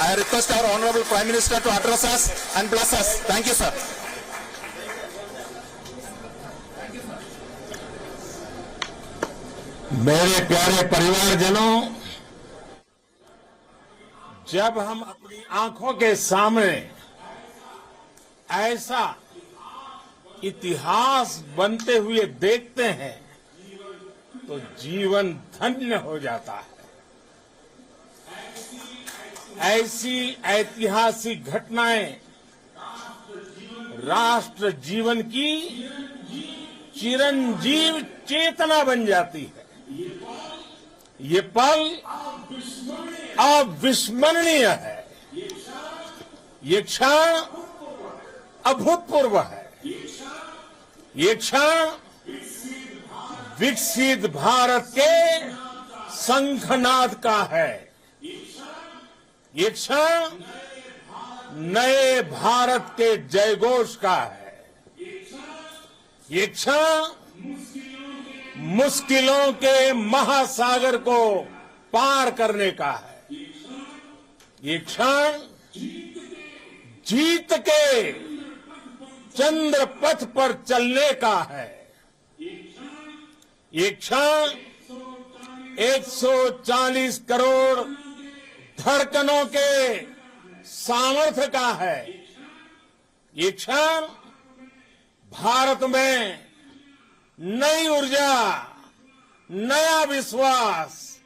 I request our Honorable Prime Minister to address us and bless us. Thank you, sir. मेरे प्यारे परिवारजनों, जब हम अपनी आंखों के सामने ऐसा इतिहास बनते हुए देखते हैं तो जीवन धन्य हो जाता है। ऐसी ऐतिहासिक घटनाएं राष्ट्र जीवन की चिरंजीव चेतना बन जाती है। ये पल अविस्मरणीय है। ये क्षण अभूतपूर्व है। ये क्षण विकसित भारत के शंखनाद का है। ये क्षण नए भारत के जयघोष का है। ये क्षण मुश्किलों के महासागर को पार करने का है। ये क्षण जीत के चंद्र पथ पर चलने का है। ये क्षण 140 करोड़ धड़कनों के सामर्थ्य का है। ये क्षण भारत में नई ऊर्जा, नया विश्वास,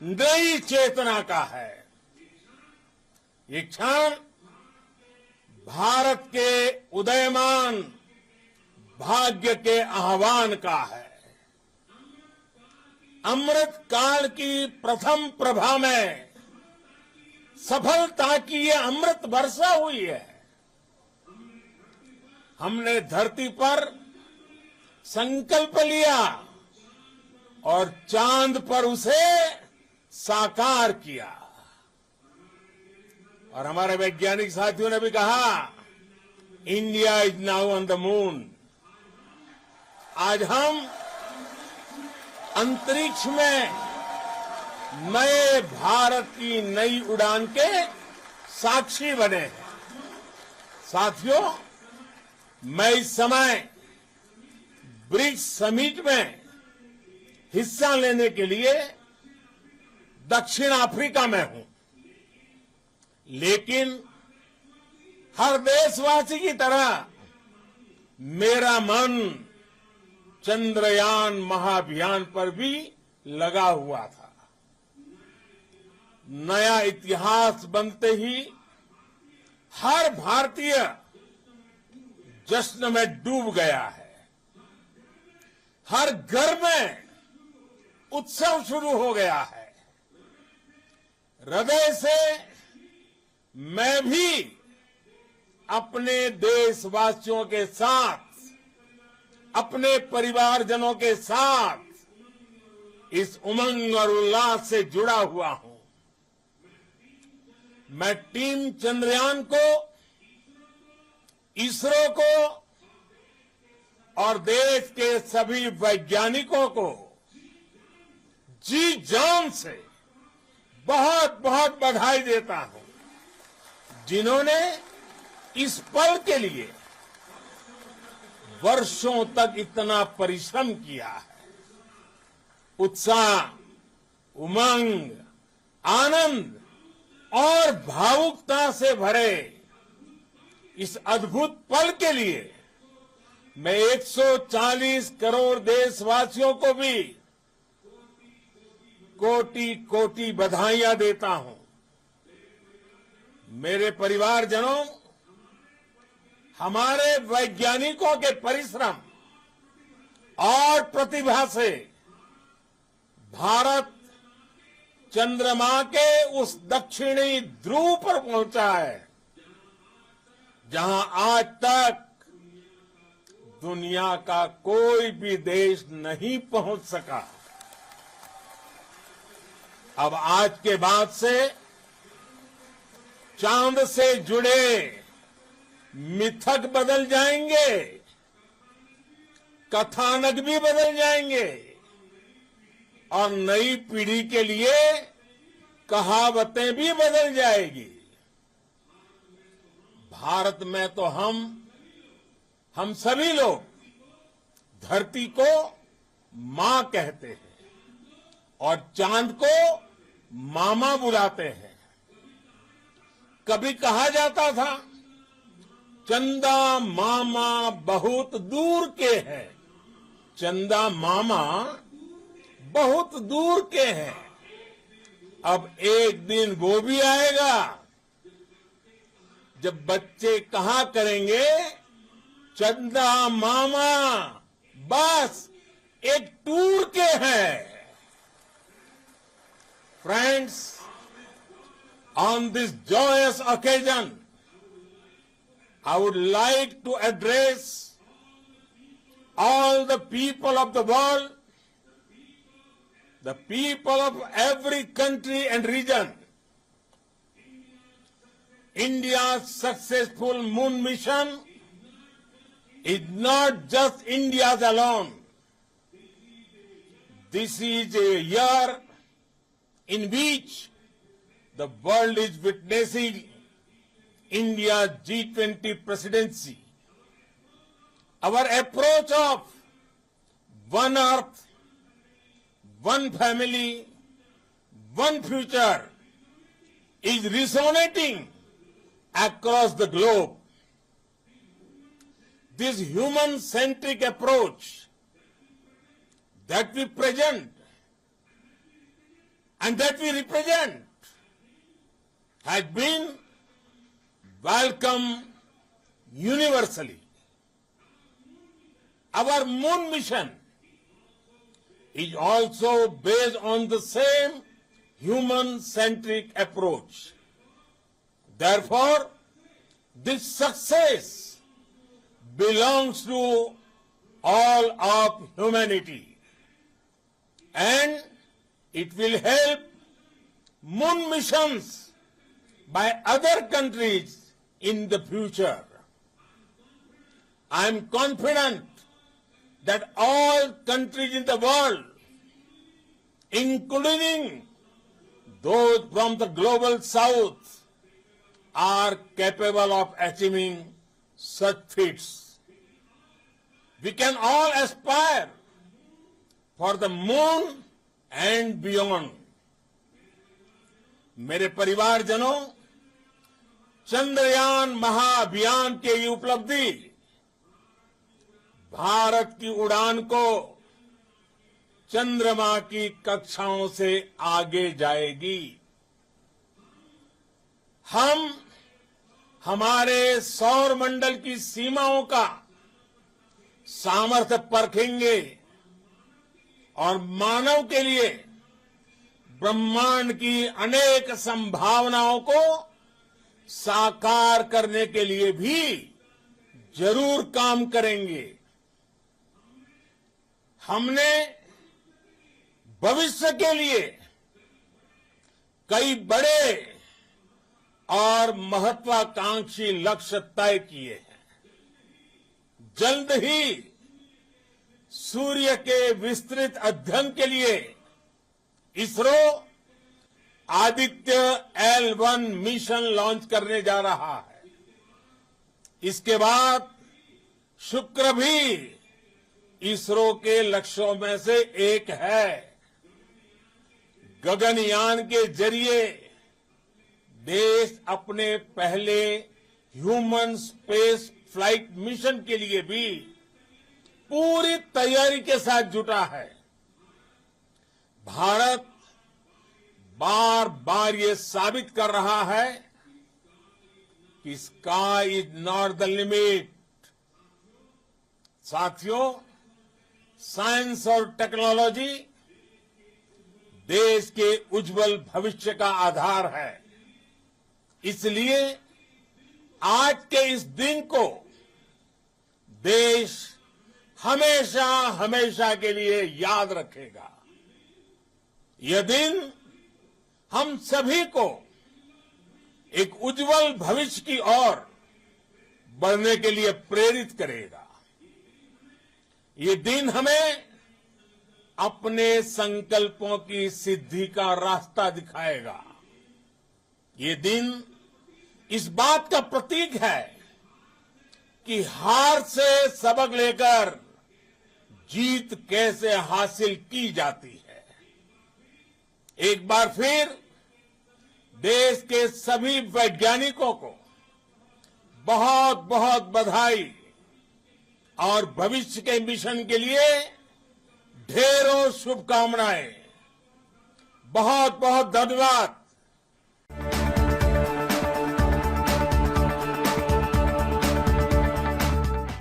नई चेतना का है। ये क्षण भारत के उदयमान भाग्य के आह्वान का है। अमृत काल की प्रथम प्रभा में सफलता की ये अमृत वर्षा हुई है। हमने धरती पर संकल्प लिया और चांद पर उसे साकार किया। और हमारे वैज्ञानिक साथियों ने भी कहा, India is now on the moon. आज हम अंतरिक्ष में नए भारत की नई उड़ान के साक्षी बने हैं। साथियों, मैं इस समय ब्रिक्स समिट में हिस्सा लेने के लिए दक्षिण अफ्रीका में हूं, लेकिन हर देशवासी की तरह मेरा मन चंद्रयान महाअभियान पर भी लगा हुआ था। नया इतिहास बनते ही हर भारतीय जश्न में डूब गया है। हर घर में उत्सव शुरू हो गया है। हृदय से मैं भी अपने देशवासियों के साथ, अपने परिवारजनों के साथ इस उमंग और उल्लास से जुड़ा हुआ हूं। मैं टीम चंद्रयान को, इसरो को और देश के सभी वैज्ञानिकों को जी जान से बहुत बहुत बधाई देता हूं, जिन्होंने इस पल के लिए वर्षों तक इतना परिश्रम किया है। उत्साह, उमंग, आनंद और भावुकता से भरे इस अद्भुत पल के लिए मैं 140 करोड़ देशवासियों को भी कोटि कोटि बधाइयां देता हूं। मेरे परिवारजनों, हमारे वैज्ञानिकों के परिश्रम और प्रतिभा से भारत चंद्रमा के उस दक्षिणी ध्रुव पर पहुंचा है, जहां आज तक दुनिया का कोई भी देश नहीं पहुंच सका। अब आज के बाद से चांद से जुड़े मिथक बदल जाएंगे, कथानक भी बदल जाएंगे और नई पीढ़ी के लिए कहावतें भी बदल जाएगी। भारत में तो हम सभी लोग धरती को मां कहते हैं और चांद को मामा बुलाते हैं। कभी कहा जाता था चंदा मामा बहुत दूर के हैं, चंदा मामा बहुत दूर के हैं। अब एक दिन वो भी आएगा जब बच्चे कहा करेंगे चंदा मामा बस एक टूर के हैं। Friends, on this joyous occasion, I would like to address all the people of the world, the people of every country and region. India's successful moon mission is not just India's alone. This is a year in which the world is witnessing India's G20 presidency. Our approach of one earth, one family, one future is resonating across the globe. This human-centric approach that we present and that we represent has been welcomed universally. Our moon mission is also based on the same human-centric approach. Therefore, this success belongs to all of humanity, and it will help moon missions by other countries in the future. I am confident that all countries in the world, including those from the global south, are capable of achieving such feats. We can all aspire for the moon and beyond. मेरे परिवारजनों, चंद्रयान महाअभियान की ये उपलब्धि भारत की उड़ान को चंद्रमा की कक्षाओं से आगे जाएगी। हम हमारे सौर मंडल की सीमाओं का सामर्थ्य परखेंगे और मानव के लिए ब्रह्मांड की अनेक संभावनाओं को साकार करने के लिए भी जरूर काम करेंगे। हमने भविष्य के लिए कई बड़े और महत्वाकांक्षी लक्ष्य तय किए हैं। जल्द ही सूर्य के विस्तृत अध्ययन के लिए ISRO Aditya L1 mission launch करने जा रहा है। इसके बाद शुक्र भी इसरो के लक्ष्यों में से एक है। गगनयान के जरिए देश अपने पहले ह्यूमन स्पेस फ्लाइट मिशन के लिए भी पूरी तैयारी के साथ जुटा है। भारत बार बार ये साबित कर रहा है कि sky is not the limit. साथियों, साइंस और टेक्नोलॉजी देश के उज्जवल भविष्य का आधार है। इसलिए आज के इस दिन को देश हमेशा हमेशा के लिए याद रखेगा। यह दिन हम सभी को एक उज्जवल भविष्य की ओर बढ़ने के लिए प्रेरित करेगा। ये दिन हमें अपने संकल्पों की सिद्धि का रास्ता दिखाएगा। ये दिन इस बात का प्रतीक है कि हार से सबक लेकर जीत कैसे हासिल की जाती है। एक बार फिर देश के सभी वैज्ञानिकों को बहुत बहुत बधाई और भविष्य के मिशन के लिए ढेरों शुभकामनाएं। बहुत बहुत धन्यवाद।